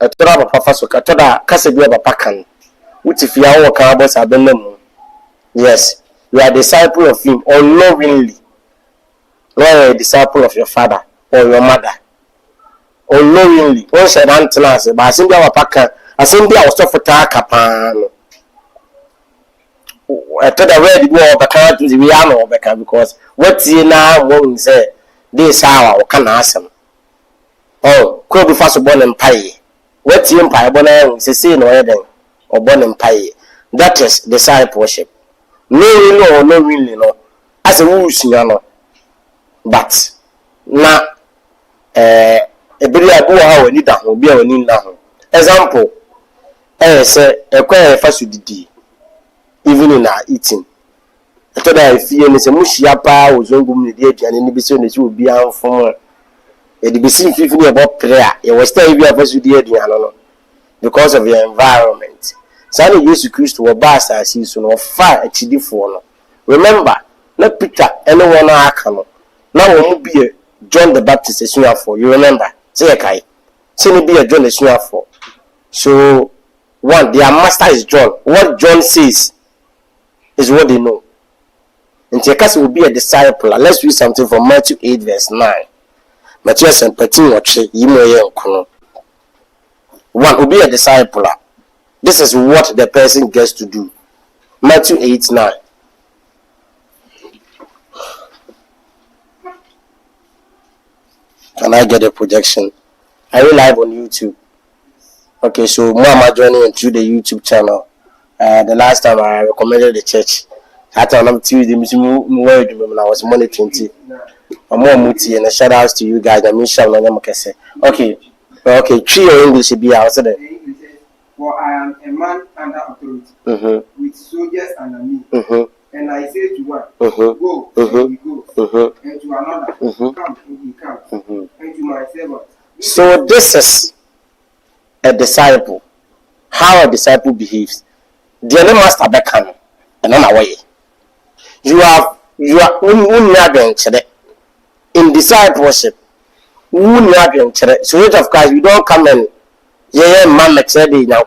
toda papa faso ka toda kase bi papa kan wuti fi awo kan boss abenam. Yes, you are a disciple of him unknowingly. You are a disciple of your father or your mother unknowingly. One said antenas but asim bi papa kan asim bi awo for ta kapan. I thought I read more about the Riano because what's in now won't say this hour or can ask him. Oh, could be fast born and pie. What's the empire born say no heading or born and pie? That is discipleship. No, really, no. As a rule, no. But now, a billion go how we need that will be our need now. Example, say a quite fast with the even in our eating. I thought I feel it's a mushiapa was on good idea and any business that you will be out from it be seen 50 about prayer. It was still be a first idea because of your environment. So Jesus Christ will pass as he soon or far a chidi for. Remember, not Peter, anyone I can. Now won't be a John the Baptist as you are for. You remember? Say a kai. Say be a John as you are for. So one, their master is John. What John says is what they know. And Tiakas will be a disciple. Let's read something from Matthew 8, verse 9. Matthew and Petit watch one will be a disciple. This is what the person gets to do. Matthew 8, 9. Can I get a projection? Are you live on YouTube? Okay, so Mama joining through the YouTube channel. The last time I recommended the church, I thought I'm Tuesday, I was Monday 20. I'm more muti and a shout out to you guys. I mean, shout out say. Okay, 3 English be out there. For I am a man under authority, with soldiers under me. And I say to one, go, and he goes, and to another, come, and he comes, and to my servant. So this is a disciple. How a disciple behaves. The other master beckham and on our way. You are in discipleship. So rate of Christ, you don't come and man now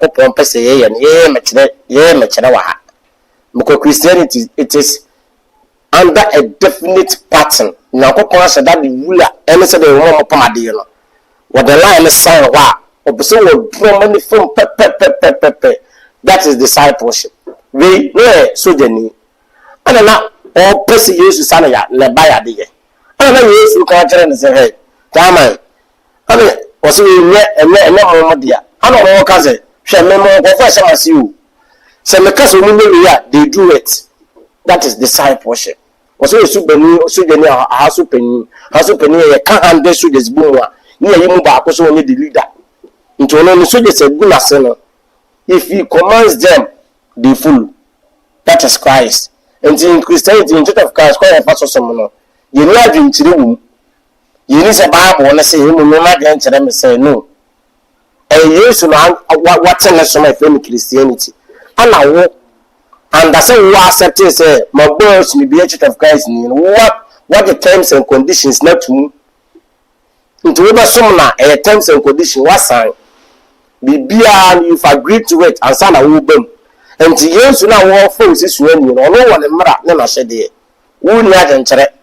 because Christianity it is under a definite pattern. Now that the ruler and say the woman pamadino. What the line is saying that is discipleship. We so the I don't know all person use Sanaya le buy de. I don't know you culture and say hey Taman. I mean also and dear. I don't know cousin. She memo professor as you. So because they do it. That is discipleship. Also Sudani house penny can't handle soldiers boom. Near you back also only the leader. Into only soldiers a good assault. If he commands them, they fool. That is Christ. And in Christianity, in church of Christ, quite a fast someone. You know, I drink to the room. You need a Bible and I say, you will not enter them and say no. And you used to know what's in my family Christianity. And I walk, and that's how we accept it. Say, my boys may be a church of Christ. What the terms and conditions not to move into what some terms and conditions was signed. And you've agreed to it and son a woman. And to use now all folks is when you know no one never said it. Who not enter it?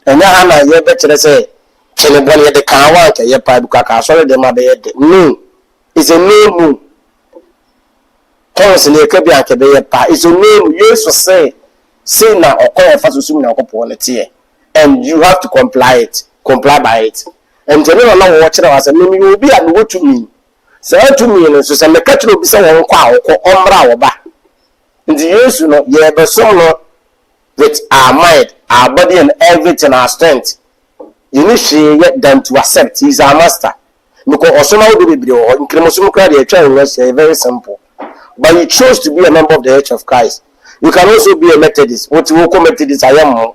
And now I better say, Chenebony at the car, your pipe car, sorry, the mother. No, it's a no moon. Constantly, a cabin can be a pie. It's a name used to say now or call a fast assuming upon a tear. And you have to comply by it. And general now watching us and you will be and what to me. So to me, and so some catch will be someone or ombra back. In the use, you know, yeah, but some with our mind, our body, and everything, our strength. You need to get them to accept he's our master. Because also now the video in Kremosumukra, they are very simple. But you chose to be a member of the Church of Christ. You can also be a Methodist. What you will call Methodist, I am.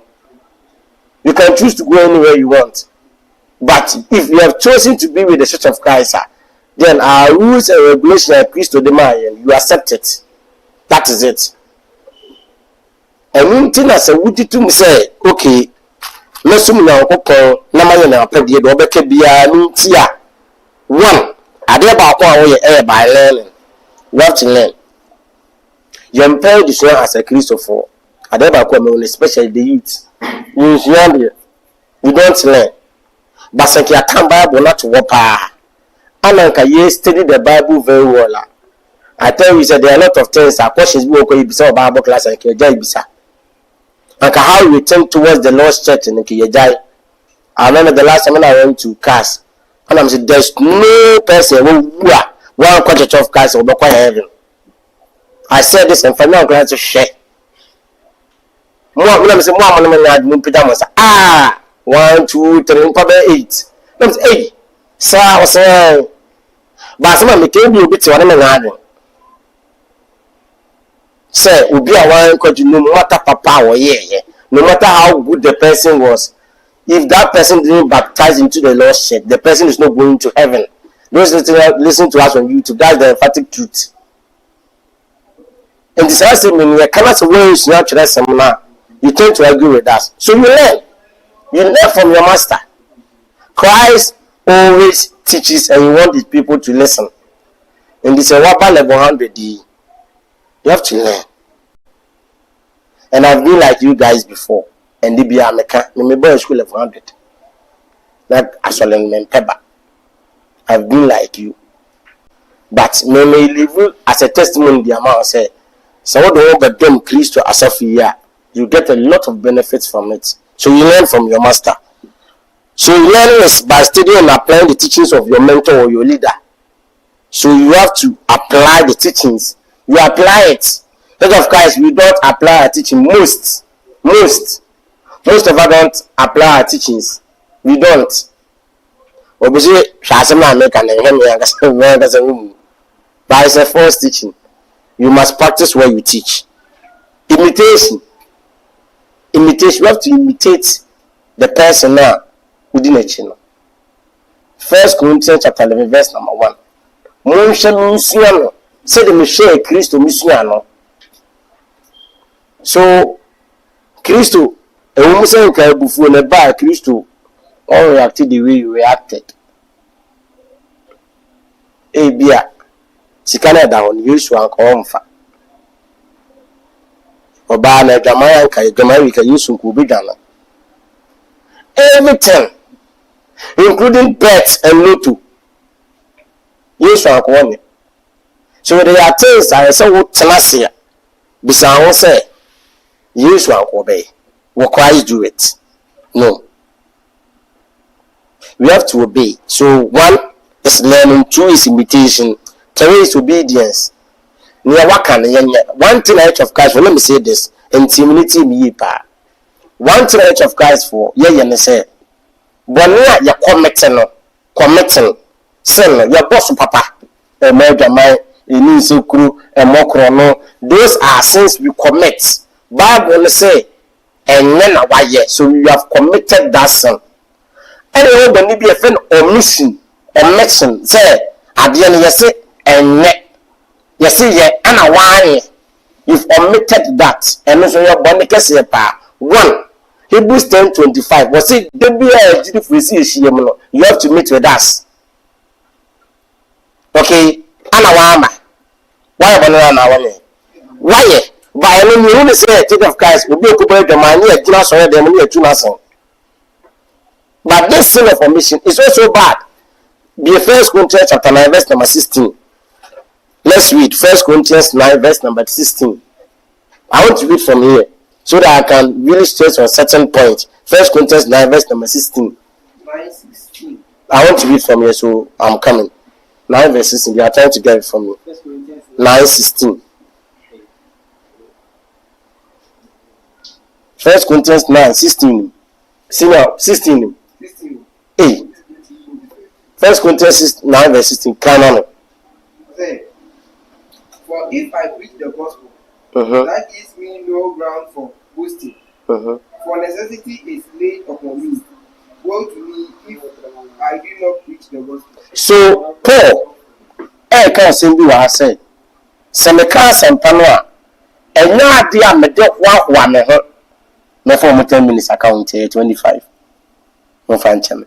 You can choose to go anywhere you want. But if you have chosen to be with the Church of Christ, then our rules and regulations are Christ to the Mayan. You accept it. That is it. And when Tina said, would you to say, okay, let's now, Namayan, one, ade ba ko a wo ye by learning. You have to learn. You empower the soul as a Christopher. Ade ba ko me especially the youth. You don't learn. But since you come Bible not to wapa. Ananka ye study the Bible very well. I tell you, there are a lot of things. Questions we will be so Bible class and Kijay Bisa. And how you think towards the Lord's church in Kijay. I remember the last time when I went to class, and I'm saying there's no person who one quarter of class will be quite heaven. I said this and for now I'm going to share. More when I'm saying more money pajamas. 1, 2, 3, probably 8. That's 8. So I was saying, but someone became you bit to one man. Say, will be a one country no matter papa or no matter how good the person was. If that person didn't baptize into the Lord's church, the person is not going to heaven. Those listen to us on YouTube, that's the emphatic truth. And this has mean you cannot say when you not to seminar, you tend to agree with us. So you learn. You learn from your master. Christ always teaches and you want the people to listen. And this is a whopper level 100. You have to learn. And I've been like you guys before. And they be a mechanic. Me boy school level 100. That actually mean peba. I've been like you. But me live as a testimony the amount say. So what the over them Christo as of year, you get a lot of benefits from it. So you learn from your master. So you learn is by studying and applying the teachings of your mentor or your leader. So you have to apply the teachings. You apply it. But of course, we don't apply our teaching. Most of us don't apply our teachings. We don't. Obviously, but it's a false teaching. You must practice where you teach. Imitation. You have to imitate the person now within a channel. 1 Corinthians chapter 11, verse number 1. Say the Michelle Christo Missiano. So, Christo, a woman saying, before the bar, Christo, all reacted the way you reacted. Bia, she can't down, use one comfort. Obana, Jamaica, use some Kubidana. Everything, including pets and Lutu. Use one. So there are things I say what Tanasia. Besides, say, use one obey. What Christ do it? No. We have to obey. So 1 is learning, 2 is imitation, 3 is obedience. Near one thing I of Christ for, let me say this, intimidity me pa. One thing I of Christ for, say, but you're committing, sin, your boss papa, a murder my. Those are sins we commit. Bible say, and then why so you have committed that sin. Anyway, when you be a friend omission, say, at the end, you say, and you say, and why you've omitted that, and so your body can say, 1 Hebrews 10:25. Was it the be you have to meet with us. Okay, and why why by any you say take of Christ will be occupied the man here just or them near to. But this sin of omission is also bad. Be 1 Corinthians chapter 9 verse number 16. Let's read 1 Corinthians 9 verse number 16. I want to read from here so that I can really stress on certain points. 1 Corinthians 9 verse number 16. 9:16. I want to read from here, so I'm coming. 9 verse 16. They are trying to get it from me. 9:16. 1 Corinthians 9:16. Senior 16. 16. Hey. 1 Corinthians 9 verse 16. Come on. Say, for if I preach the gospel, that gives me no ground for boasting. For necessity is laid upon me. Woe to me if I do not preach the gospel. So Paul, can't say you are saying. Semeka Sampanoa, and now dear Medok one me for 10 minutes account here 25. No fancham.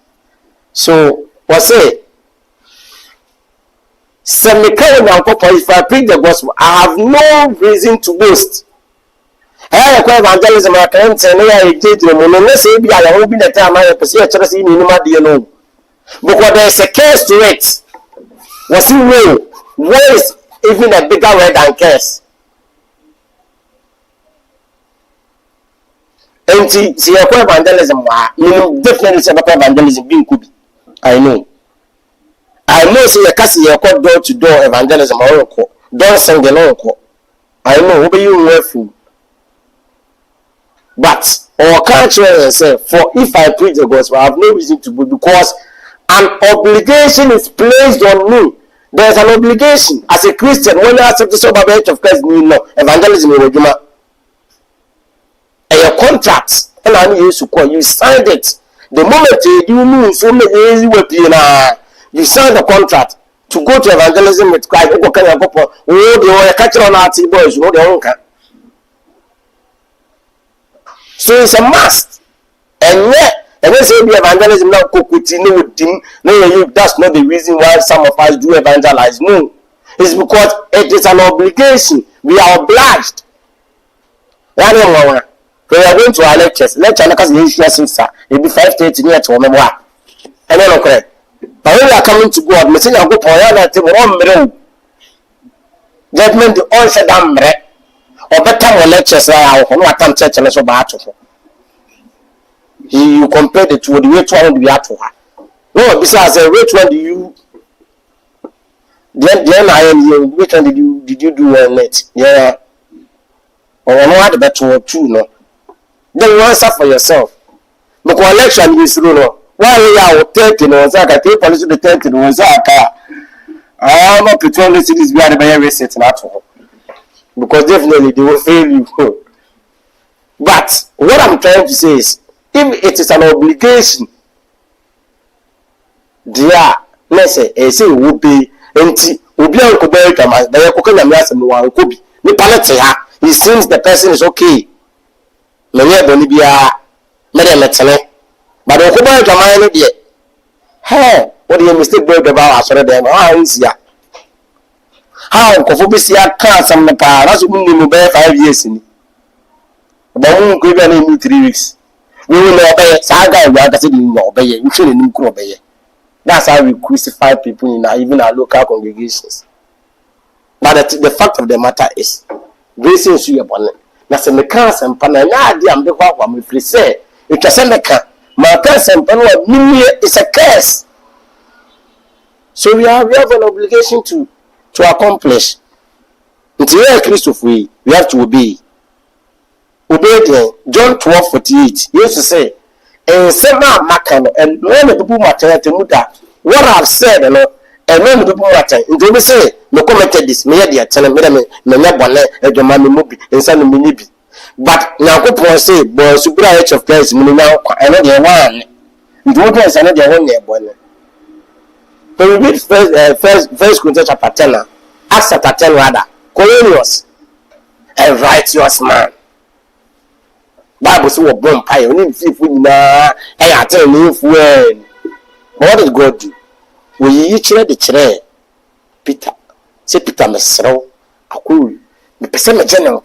So what's it? Say me can if I preach the gospel, I have no reason to boast. I evangelism I can't say no I did let's say I will be the time I see a church in no. Because there is a curse to it. Was it real? Where is even a bigger word than curse? And see evangelism definitely say evangelism being could be. I know say you can see your door to door evangelism or don't send the long. I know who you were fool. But our culture say for if I preach the gospel, I have no reason to go because an obligation is placed on me. There is an obligation as a Christian when you accept the sober bench of Christ. You know, evangelism is a contract, and I used to call you signed it. The moment you move so easy with you sign the contract to go to evangelism with Christ. Oh, the catch on our boys, no, they won't. So it's a must, and yet. And when say evangelism now continue with him, no, that's not the reason why some of us do evangelize. No, it's because it is an obligation. We are obliged. We are going to our lectures. Lecture because it'll be 5:30 near to me. And then okay. But when we are coming to God, we say go for that judgment the onset or better lectures or church and so bad. You compare the two, the which one do you have to her? No, besides, which one do you? Then I am which one did you do on it? Yeah, or no other better two, no. Then you answer for yourself. But election is through, no. Why we are 30 no, so I can take policy to 30 no, so I'm not pretending to this behind the very set at all. Because definitely they will fail you. But what I'm trying to say is, if it is an obligation, dear, let's say, will be empty, will be uncle Bertram, but I could come and no one could be. He seems the person is okay. Many Bolivia, Madame Metane, but Uncle Bertram, I know yet. Hey, what do you mistake bird about us? How is ya? How Cofobisia can't some the car, as we knew 5 years in. But won't give any 3 weeks. We will obey Saga, we are getting obey, you shouldn't obey. That's how we crucify people in even our local congregations. But the fact of the matter is, grace is your bonnet. That's a mechanics and panel. I'm the one we say, it can send a car. My cousin and panel is a curse. So we have an obligation to accomplish. Until Christopher, we have to obey. Obey John 12:48. He used to say, and Sema Makano, and when the people matter to Muda, what I've said, and when the people matter, and they say, no commented this, media, tell me, Menabone, and your mammy movie, and San Minibi. But now, go say, boy, super age of place, now, another one. You don't know, another one, boy. When we read first Corinthians chapter 10, Acts chapter 10, rather, Cornelius, a righteous man. Bible so a bomb pie, only if we I tell you when. What did God do? We each read the chair. Peter, say Peter Mesro, a cool, the Pesama General.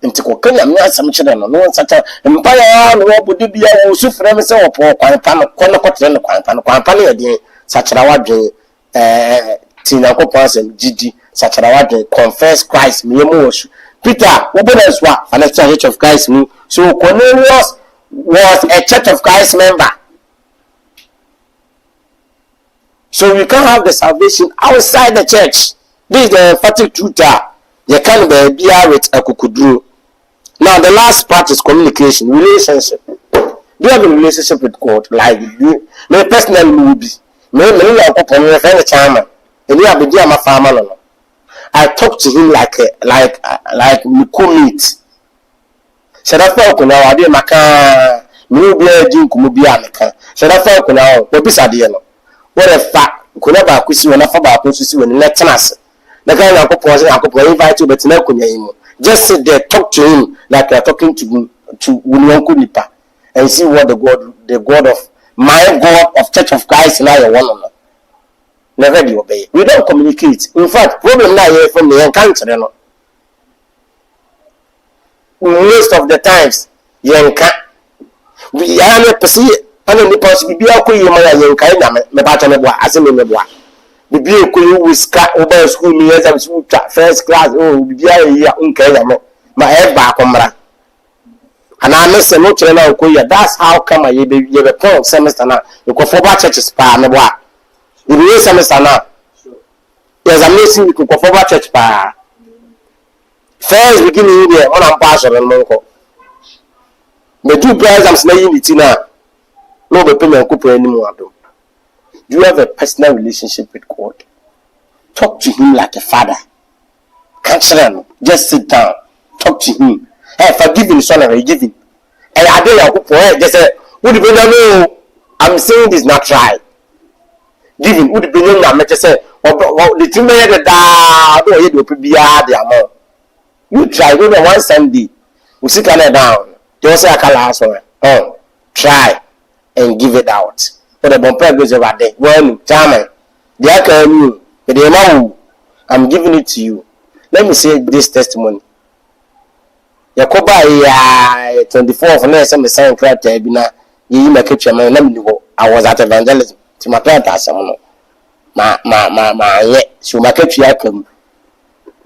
And to cook some children, no one such a empire, no one would be a super or poor Quantana, such a wadge, Tina Copas and Gigi, such a wadge, confess Christ, me emotion. Peter, what was what? An Church of Christ knew. So Cornelius was a Church of Christ member. So you can't have the salvation outside the church. This is the emphatic truth. You can't be with a kukudru. Now the last part is communication, relationship. Do you have a relationship with God? Like you, me personally will be. Me a couple of friend chairman. And you have a farmer. I talk to him like we commit. Said I felt now I did my car, me be a drink, be a car. Said I felt now, what is a what a fact could never see when I found out to see when let us. The guy I could invite you, but no, just sit there, talk to him like you're talking to William Kulipa and see what the God of my God of Church of Christ and I are one on. never do obey. We don't communicate. In fact, problem now here from the country. Most of the times, yanka. We are not perceive. I don't possibly be a queen. My yanka, my partner, as a member. The beer could whisker over school me as I'm first class. Oh, be a uncle. My head back on my. And I miss a no channel. That's how come I be a point semester now. You go for churches, pa, me boy. You be semester now. There's a missing you could go for church, pa. First beginning here, on a passion and monko. The two players I'm slaying it now. No be payment couple anymore. Do you have a personal relationship with God? Talk to him like a father. Can't you just sit down, talk to him. Hey, forgiving son and giving. And I don't just say, would you know? I'm saying this not right. Giving would be known. I'm just say, the two men that don't be the amount. You try, go to one Sunday, we sit down. You say I can last one. Oh, try and give it out. But the bumper goes over there. Well, German, the academy, the amount, I'm giving it to you. Let me say this testimony. Yakoba 24th and some sign crack bina you make kitchen man I was at evangelism to my parents my yet so my kitchen come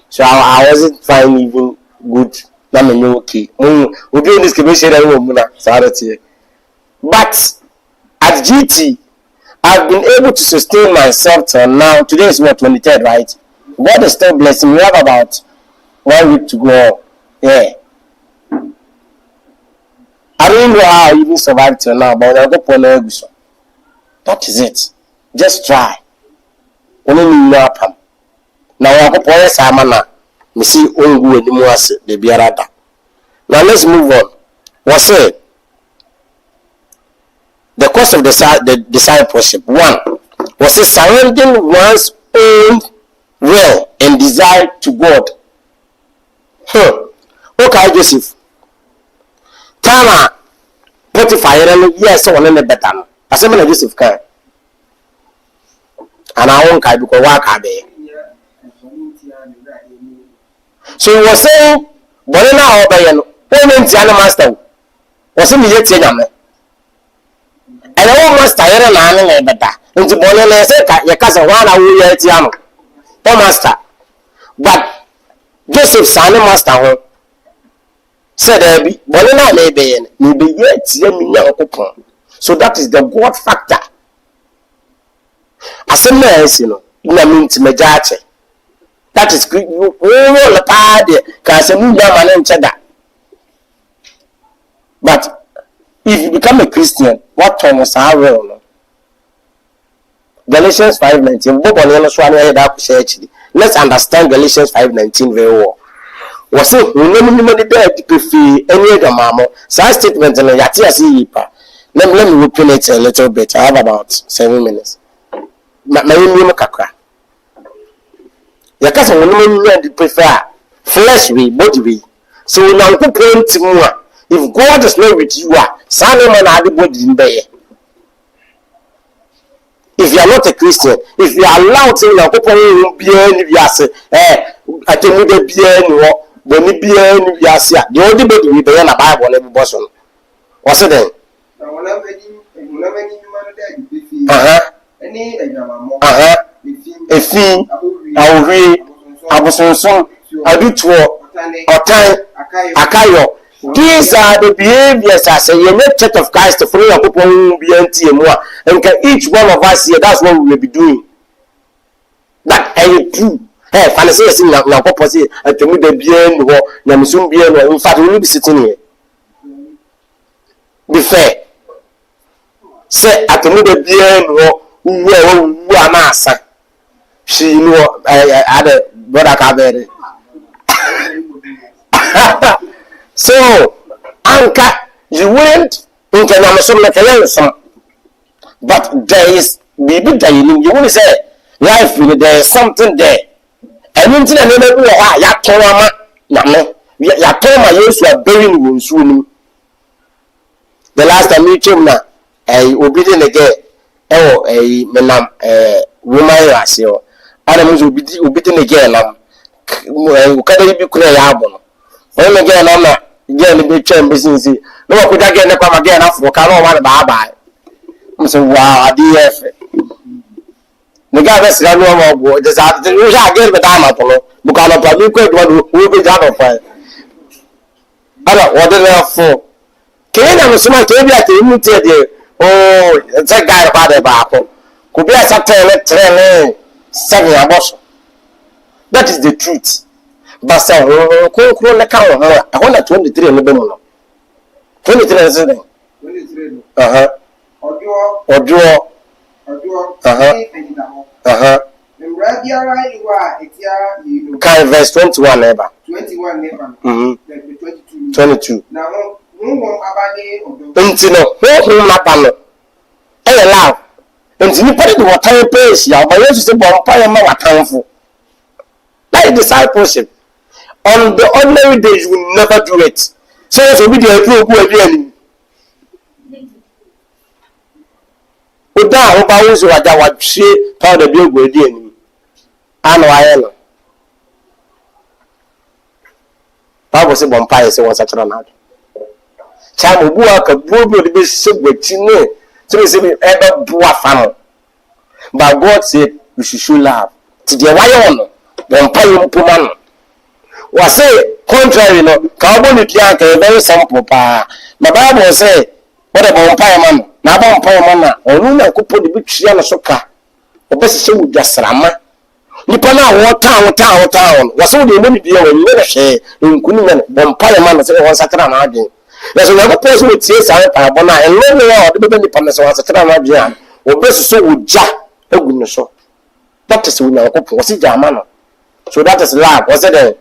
so I wasn't fine even good na me okay we doing this commission but at GT I've been able to sustain myself till now. Today is what 23rd, right? God is still blessing. We have about 1 week to go. Yeah. I don't know how I even survived till now, but I'll go for that is it. Just try. Only know up. Now I'll go for Samana. Me see Ungu and Muas the Biarada. Now let's move on. What's it? The course of the discipleship. 1 was it surrendering one's own will and desire to God. Okay, Joseph. Tama Potiphar yes one in the better. I said Joseph can. And I won't kind because work so he was saying, but now obey no master. Was it me yet? And I master here and better. Into Bonnet said, your cousin 1 hour yet, Yano. Oh, master. But Joseph, son, master, said, Bonnet may be yet, so that is the God factor. As a nurse, you know, in to Majate. That is good. You all the party, because a new man and cheddar. But if you become a Christian, what time was our real? Galatians 5:19. Let's understand Galatians 5:19 very well. Was it when you there to prefer any other mamma? Such statement and Yatia see. Let me open it a little bit. I have about 7 minutes. My name Kakra. Your cousin will prefer flesh way, body way. So now to point to more. If God is not with you, Simon had the body in there. If you are not a Christian, if you are allowed to know, I tell you the bien or when bien, the only body we be in a Bible every person. What's it then? A fee, I will read, I was on I do to or time, Akayo. These are the behaviors I say, you're not Church of Christ to follow up on BNT and more. And can each one of us here, that's what we will be doing. That ain't true. Hey, fancy is in now, opposite, and to me the BN or Yamsum BN, in fact, we will be sitting here. Be fair. Say, at the middle BN or who are master. She knew I had a brother Cabere. So, Anka, you went into Namason mechanism, but there is maybe you will say, life, there is something there. And into another way, Yatoma, Yatoma used to have burying wounds soon. The last time you came now, I obedient again, menam woman asio ana muzo obidi ne ge nam ukada bi kura ya abo no o me ge nam na ge ne be twam besinsi no ko da ge ne kwa ma ge na fo ka no ma ba mso wa adf ne ga be sira no ma go de za de yo ja ge be da ma to no buka no pa bi ko do wo be ja no fa ala wo de na fo ke na mso ma ke bi ate mu tie de oh it's a guy ba de ba ko ko bi asa tele 7 aboso. That is the truth. But say ko na ka ho ho na 23 no be mu no 23 is it 23 ojo Kind verse 21 neighbor 21 neighbor 22 now who abade odo enti no who na pa no e love enti ni pare de water pace ya ba yesu se bompa ya ma watanfo. Like discipleship on the ordinary days you will never do it. So be there to obu ani oda oba wo so waja wa hwe pa da bi ogodi ani ano aye no Bible say bompa say won sachara na cha mo buwa ka buobi de be segwati ne so say ebe buwa fam. But God said we should show love to the why on bompa yum puman wa say contrary no ka obo ni dia ka very simple pa na Bible say what about bompa man na bompa man na onu na kopo de bitwia no so ka obesise wudwasrama nipa na wo town waso de mo ni bia wani na hwe nkuni men bompa man say won sakra na adwen na so na kopo so tie sa pa bona eno no de be nipa na so sakra na adwen obesise wudja agun so. That is when kopo wasi jama no. So that is love. Was it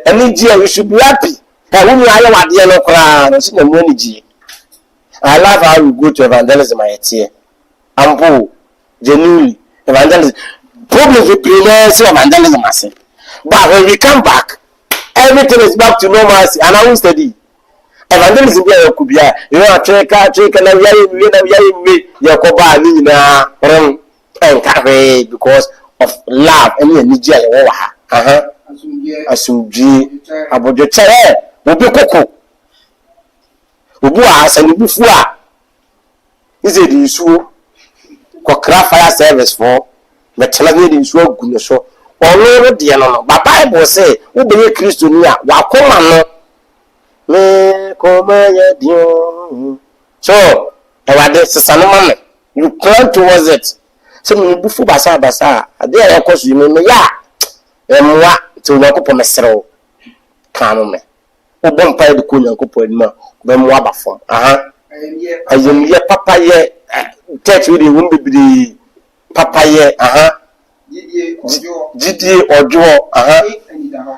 energy you should be happy. But when you are wade no kra no so na mu energy. I love how you go to evangelism here. Ampo genuinely evangelism problems with preachers evangelism ase. But when we come back everything is back to normalcy and I will study. Evangelism be yakubia you know check na we yakoba ni na because of love and energy I ha asumji abojo chere obi koko obu asani bufu a ize di nsuo kokra fire service for metela ni di nsuo aguno so ono de no ba Bible say wo be Kristo ni a wakoma no me komanya dio so ewade sesano mama you plan towards it. So me bufu basa ade ya kosu me ya emwa to nyakopo mesrew kanu me obon pa de ko nyakopo anima be mwa bafom ayemye papa ye church we dey won bibiri papa ye gidi ojo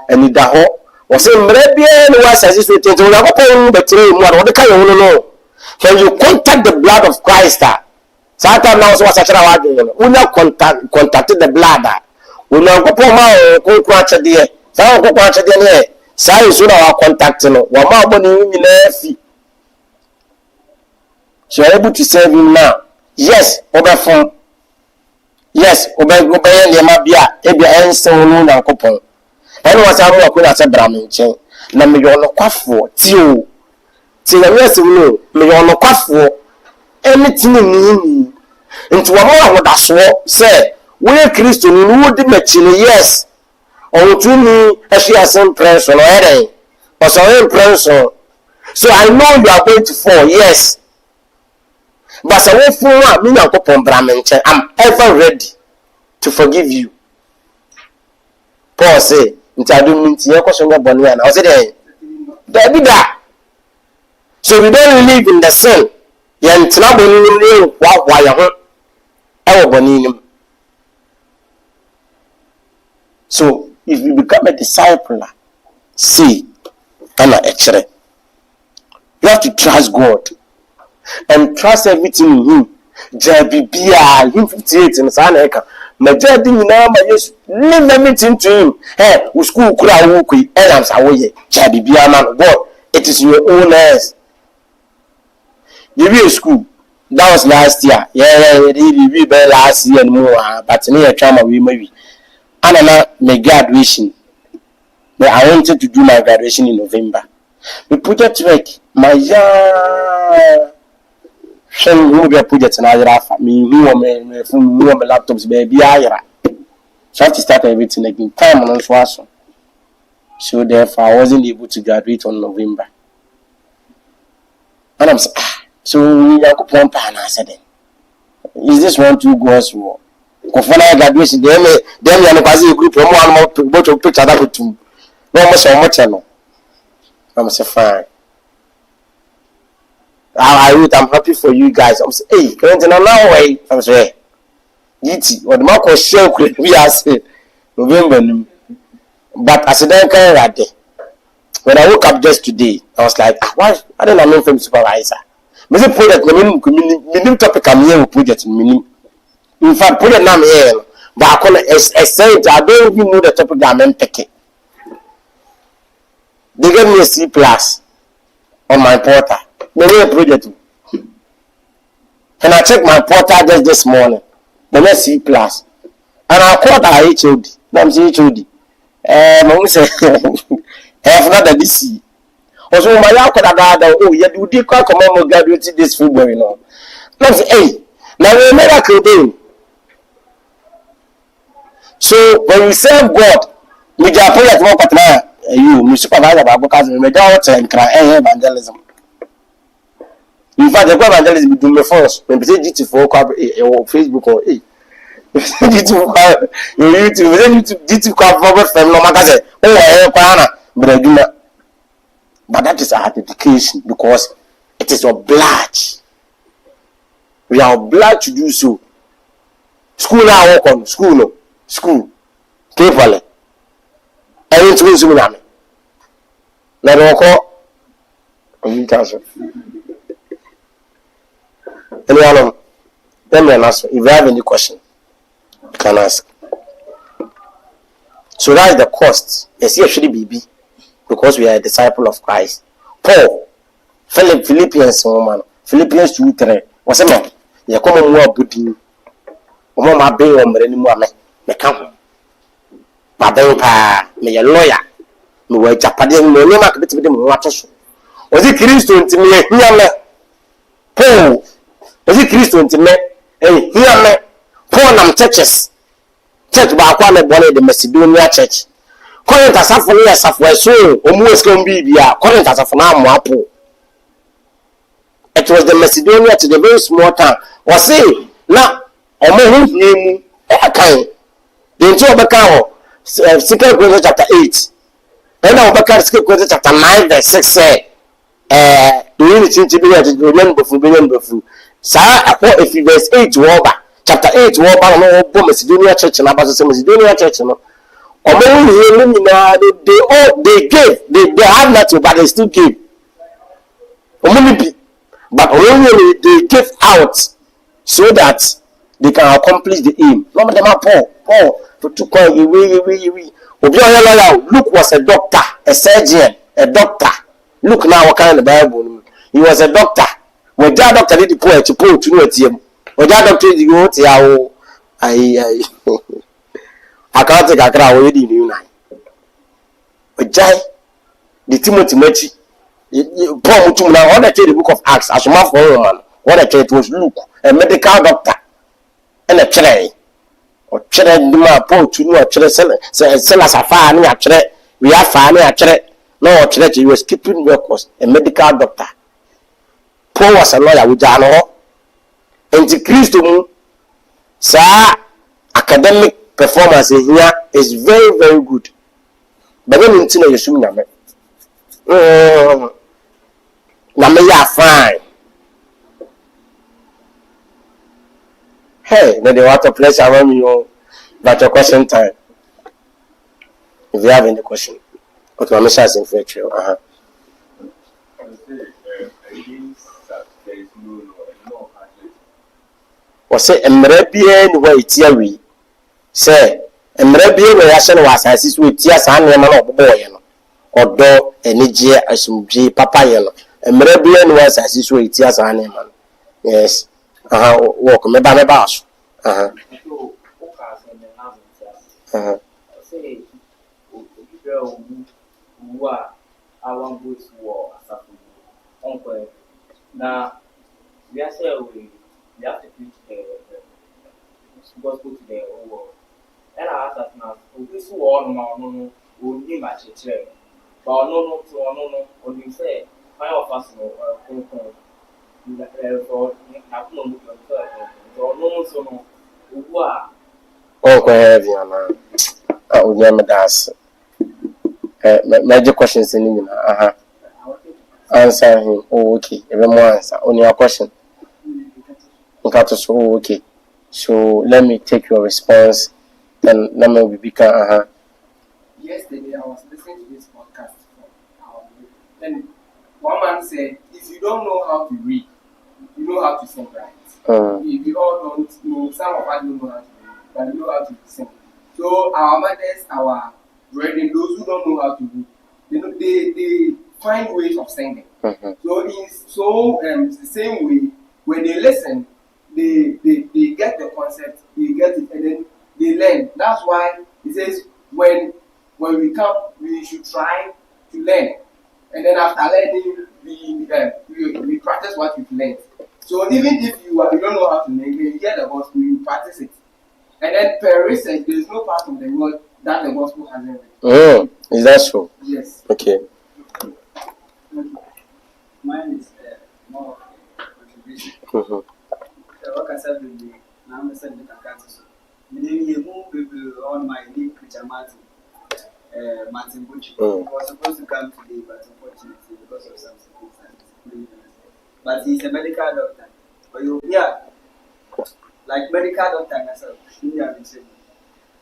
anida ho wo se mre bia ni wa sase so tete nyakopo betre mu ade ka ye wono no when you contact the blood of Christ Satan now so wasachara wadwe una contact the blood una kopo ma ko achede sa ko achede ne sa isu na wa contact no wa ma boni nyina fi so able to serve him now. Yes obefon yes obeye le ma bia e bia ense wonu na kopo ene wasa mo ko na se bra me nchen na me yo no kwafo ti na me se wonu me yo no kwafo anything ni into wa mo woda so say we Kristo ni wo di machine yes on to me ehia some pressure no ere or some pressure so I know you are going to fall yes but so we for me na ko pombra menche I'm ever ready to forgive you. Paul say into adu minti e ko so ngabone ya na o say there be that so we don't live in the sin yen tena boni ni wa ya ho so if you become a disciple, see, you have to trust God and trust everything in Him. Jabibia, Him 58 in Saneka. Majadi na ma yes, leave everything to Him. Hey, we school kura wuku, elams awoye. Jabibia man, God, it is your own hands. You be a school. That was last year. Yeah, we be last year and more. But near trauma we maybe. And my graduation. But I wanted to do my graduation in November. We put it work. My who be a project and I me who am my laptops baby. So I have to start everything again. Time and also. So therefore I wasn't able to graduate on November. And I'm saying, so we are going to say, is this one too goes war? Kofana graduation, them you are a group from one more to picture that with two. No more so much. I'm saying, fine. I'm happy for you guys. I'm saying, hey, Cliton, I'm now away. I'm saying, GT, what the Marco show could be as November. But as a damn kind of when I woke up just today, I was like, why? I don't know from supervisor. Mr. Project, minimum topic I'm here with project minimum. In fact, project name here, but I call it I don't even know the topic that I'm picking. They gave me a C plus on my portal. They a project. And I checked my portal just this morning. They made C plus. And I called our HOD. I'm saying HOD. I'm saying, have not the DC. Also, my uncle oh, yeah, you did quite come on graduate this February. No, I'm saying, hey, now we made a campaign. So when we serve God, we just pray at one partner, you supervisor because we made out and cry evangelism. In fact, the evangelism do me first. When we say GT4 Facebook or GT4, YouTube, GT4 from no matter oh, but that is our dedication because it is obliged. We are obliged to do so. School now work on school no school. Carefully. Everything is me. Let me call. Anyone? Let me ask. If you have any question, you can ask. So that is the cost. Yes, actually, BB. Because we are a disciple of Christ. Paul, Philippians 2:3. What's it? You come on more building. My baby, more me come. My baby, me a lawyer. Me were Japanese. Me never could be more watchers. Was it Cliton to me? Paul, was it Cliton to me? Hey, here me. Paul nam churches. Church by one of the Macedonia church. Current as a for years of so almost can be current as a for now. It was the Macedonia to the very small town. Was say now almost name kind. The two of the cow, 2 Corinthians chapter 8. Then I'll back at 2 Corinthians chapter 9, verse 6 say, the unity to be remember for remember for. Sir, if you verse 8 to over, chapter 8 to over, no Macedonia church and about the Macedonia church. They gave, they had nothing, but they still gave. But only they gave out so that they can accomplish the aim. Remember them are Paul to call you. Luke was a doctor, a surgeon, a doctor. Look now what kind of Bible. He was a doctor. When that doctor did the poor to pull to know it him. When that doctor did go to I can't take a crowd already in United. But Jai, the Timothy, Paul to now, what I tell the book of Acts, as a man for woman, what I tell it was Luke, a medical doctor, and a tray. Or tray, Paul to know a tray seller, sell us a fine, a tray, we are fine, a tray. No, tray, he was keeping records, a medical doctor. Paul was a lawyer with Jano, and the Christian, sir, academic performance here is very, very good. But then you know you soon number. Number you are fine. Hey, then the water place around you. But your question time. If you have any question, what my mission is in future. Was say Mrebian way theory. Say Mrebian way action was as with tears and man boy or do any G as some G papa yellow. Mrebian was as with tears and man. Yes, Walk me by my bash. So, focus on the habits. Say, girl who are our goods war as a uncle. Now, we are saying we have to preach the gospel to the whole world. And I ask us now, this war no only match a chair. But no, only say, my office no, for no, so no, who are Uncle heavy on I would never das. Major questions in him. Answer him. Oh, okay. Every more answer. Only a question. Okay. So let me take your response. Then let me become. Yesterday, I was listening to this podcast. Then one man said, if you don't know how to read, you know how to sing, right? If you all don't know, some of us don't know how to read, but you know how to sing. So our mothers, our brethren, those who don't know how to read, they find ways of singing. So it's the same way when they listen, they get the concept, they get it, and then they learn. That's why it says when we come, we should try to learn, and then after learning, we practice what we've learned. So even if you don't know how to learn, you hear the gospel, you practice it, and then per research, there is no part of the world that the gospel hasn't read. Oh, is that so? Yes. Okay. Mine is more of a contribution. What I said, I'm saying the cancer. You move on my name, Preacher Martin Butch. He was supposed to come today, but unfortunately, because of some circumstances, but he's a medical doctor. But you'll be like medical doctor myself.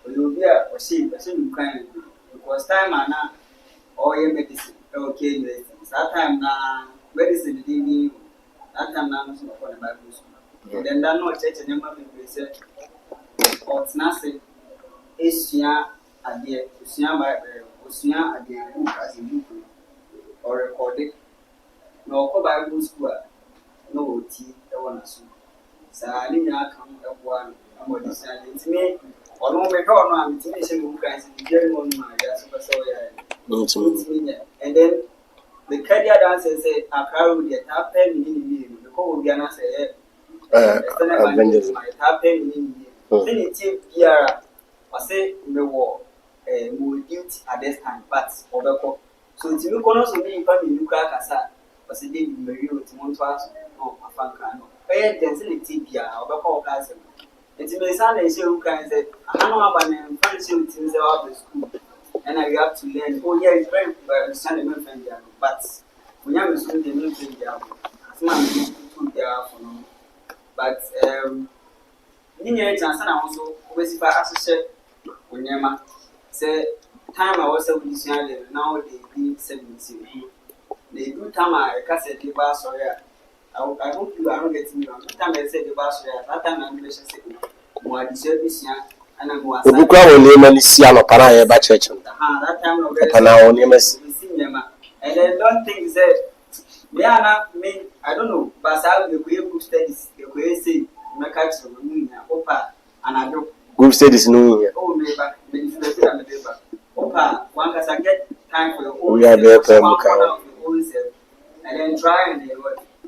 But you'll be a shame, because time and now, all your medicine, okay, that time now, medicine didn't that time now, I'm not going to Bible school. Then that no church and never be said, or it's nothing. Is here at the Ocean at the book as a book or recorded. No, Bible school, no tea, the one as soon. So I didn't come up one, and what is me, or no, my God, no, I'm teaching you guys in the very morning, and then the career dancer said, I carry the top 10 million, the call will say, my top 10 million. Then it's here, I say, the war, more duty at this time, but overcome. So it's you can also be family, you crack as a, but the day you marry with Montois, no, a fan can. Pay density, overcome cancer. It's a son and she who can say, I know about them, fancy with things out of school. And I have to learn. Oh, yeah, it's very understanding, but when I'm a student, they don't think they are. But, in your chance, and also, if I associate with Nema, say, time I was with this young now they did 17. They do time I cassette the bar, sorry. I hope you are not getting me wrong. Time I said the bar, sorry, that time I'm going to say, more this young. And I'm going to go and see a para by church. That time of and I don't think that they are not me. I don't know, but I will be able to studies. The way say, my catch of Opa, and I do group studies. No, oh, neighbor, Opa, one can get time for your own. We are there for and then try and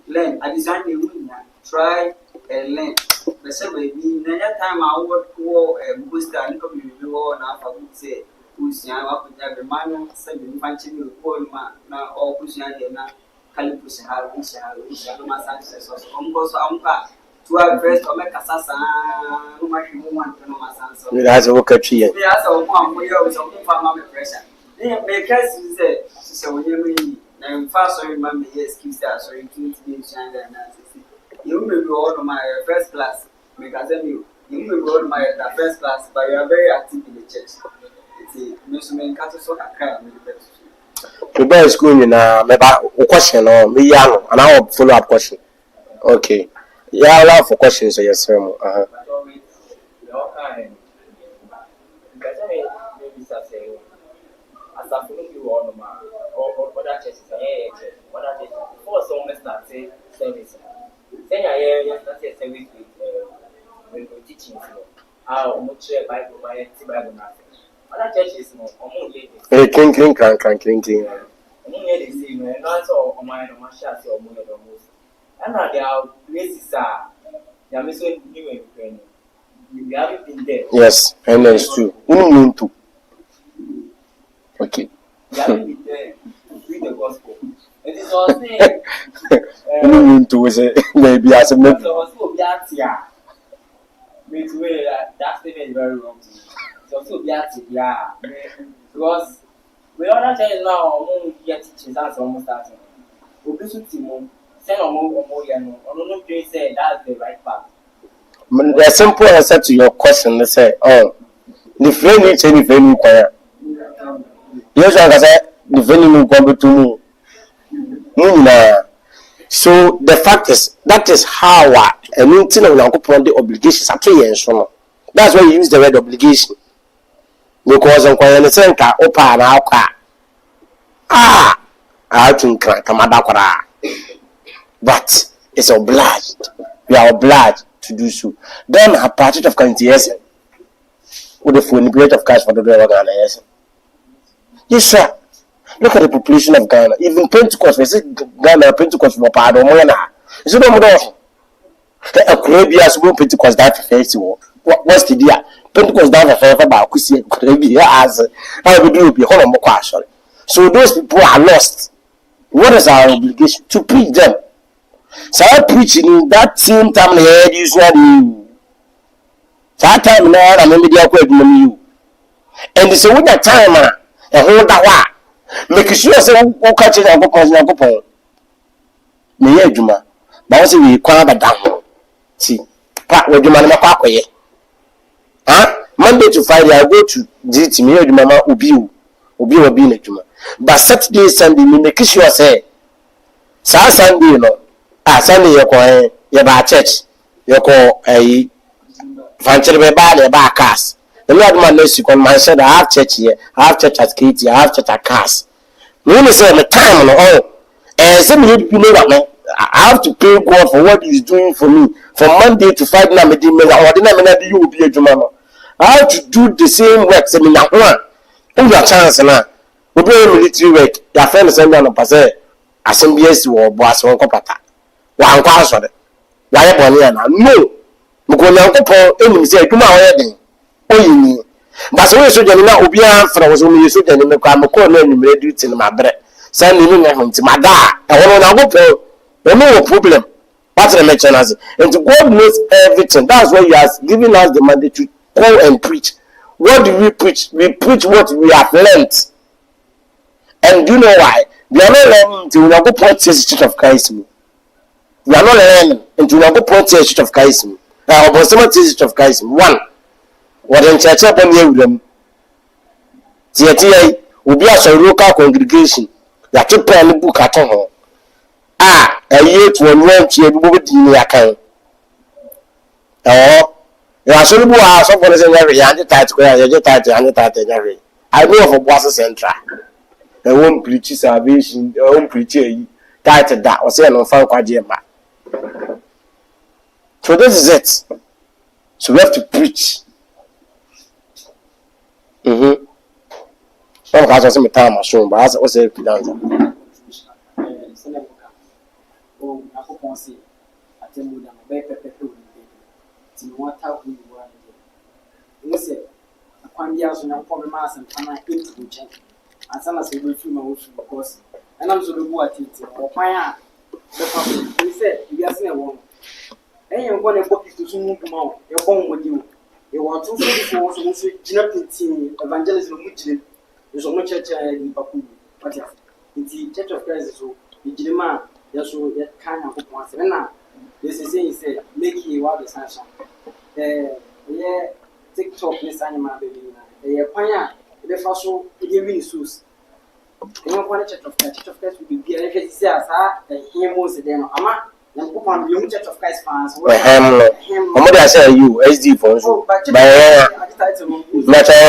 learn. I design the room, try and learn. The same way, near time I would go and boost and come in the war and I would say, who's young up with every man, sending punching you, poor man, now all pushing again now. Calipus, I shall my success or Uncle to our first or make a sassa, no much woman to know my son. It has a work at you. We ask our one way of some family pressure. Because you said, so you may fast or remember, yes, kiss that, so you can be shine and you may go on my first class, because you may go on my first class, but you are very active in the church. It's a Muslim cattle so I can't. Prepare school in a question or me young, and I'll follow up question. Okay. Yeah, allow for questions or your sermon. Then I started service with teaching. How much Bible by Bible nothing. Other churches, no, Hey, clink, clink. only the same, and also on my shot or more than most. And now there are places they are missing new and training. We haven't been there. Yes, and that's true. To. Okay. We haven't been there to read the gospel. It is all saying, To say maybe as a movie. also that statement is very wrong to me. It's also yeah, because we other churches now get teaching that's almost starting. Obisu Timo, send or no doing say that's the right path. The simple answer to your question, they say, oh, the friend is any friend choir. Yes, I said, the friend will come to me. So the fact is, that is how a meeting of the obligations actually ensure. That's why you use the word obligation. Because I'm quite innocent, open our car. I think but it's obliged. We are obliged to do so. Then a part of country, with the full period of cash for the organization. Yes, sir. Look at the population of Ghana. Even Pentecost, we say Ghana Pentecost for part of Moana. Is it not? A Caribbean Pentecost died for festival. What's the deal? Pentecost died for forever about Caribbean as I would do be home of. So those people are lost. What is our obligation? To preach them. So I preaching that same time they had usually. That time now I'm in the you. And it's a winter time and hold that make sure say wo catch it and go pon me ye adwuma ba wo say we kwa ba da ho ti pa wo adwuma na kwa akoye Monday to Friday I go to GT me adwuma ma obi na adwuma but Saturday Sunday me make sure say Sunday no Sunday ye ba church ye ko fanchire be ba cars. The Lord man knows you can said I have church here, I have church at Katie, I have church at Cass. When you say the time on all, and some people know that I have to pay God for what He's doing for me from Monday to Friday. I will be a Jumano. I have to do the same work. I mean, your chance now. We do military work. Your friend is sending on a pass. Assemblies or boss one copata. One class on it. Why Bonniana? No. Because now, any say, come out wedding. But so we should now be for was only so then the crime corner and reduce in my bread. Sending him to my dad. I want to go. No problem. What's the mention as and God knows everything. That's why He has given us the mandate to go and preach. What do we preach? We preach what we have learned. And do you know why? We are not learning until we go point to the Church of Christ. We are not learning until we go point to the Church of Christ. But some of the Church of Christ. One. What in church upon you? TTA will be a local congregation. You keep the book at home. A year to 1 month, you will be in your account. Oh, you are so good. Someone is in every 100 square, you get 100 every. I know of a boss central. I won't preach salvation, I won't preach title that was saying on Fanquajima. So this is it. So we have to preach. Some guys are time machine, but as I was saying, oh, I hope I see. I tell you that my baby people to what how we were. You say, I can't be as one for mass and can I eat to change. And some as we through my ocean because and I'm so the water or fire. He said, you are saying one. And you're going to book it to soon come out. You're born with you. You want 244 so Ginatin evangelism which is so much church in Papu. But it's Church of Christ so the Gilma, yes, so that kind of once. And now, this is saying, say, make you what the sunshine. Yeah, TikTok, Miss Animal baby. The Panya, the first show, it really suits. You know, one Church of Christ will be a says, and he was then, Ama. Young Church of Christ fans. I say you SD for so. But I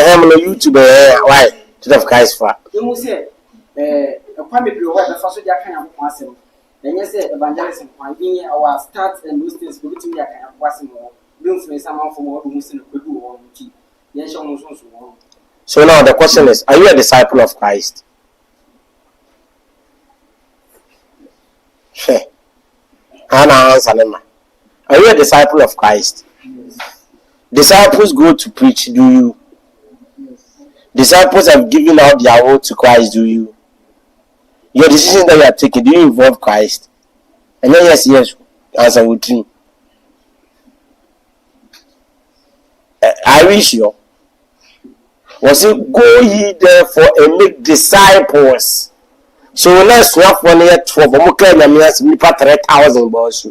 am on YouTube. Why? Church of Christ for. You must say, a primary what the first year kind of myself. And yes, evangelism, one thing our start and those things, we to me, I was more, don't face someone from all who's in a good or key. Yes, almost also. So now the question is, are you a disciple of Christ? Hannah answer them. Are you a disciple of Christ? Yes. Disciples go to preach, do you? Yes. Disciples have given out their word to Christ, do you? Your decision that you are taking, do you involve Christ? And then yes, answer with you. Are we sure? Was it go ye therefore and make disciples? So let's swap 1 year 12. I'm okay, we pay 3,000 boss.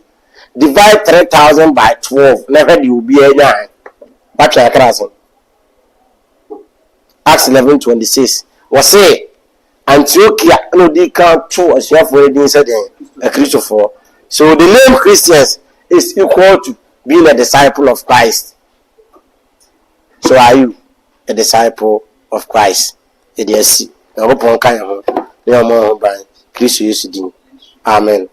Divide 3,000 by 12. Never you will be a 9. Back to class. Acts 11:26. Was say Antiochia no they count 2 as you have already said a Christopher. So the name Christians is equal to being a disciple of Christ. So are you a disciple of Christ? Yes. I hope on kind of Christ. Amen.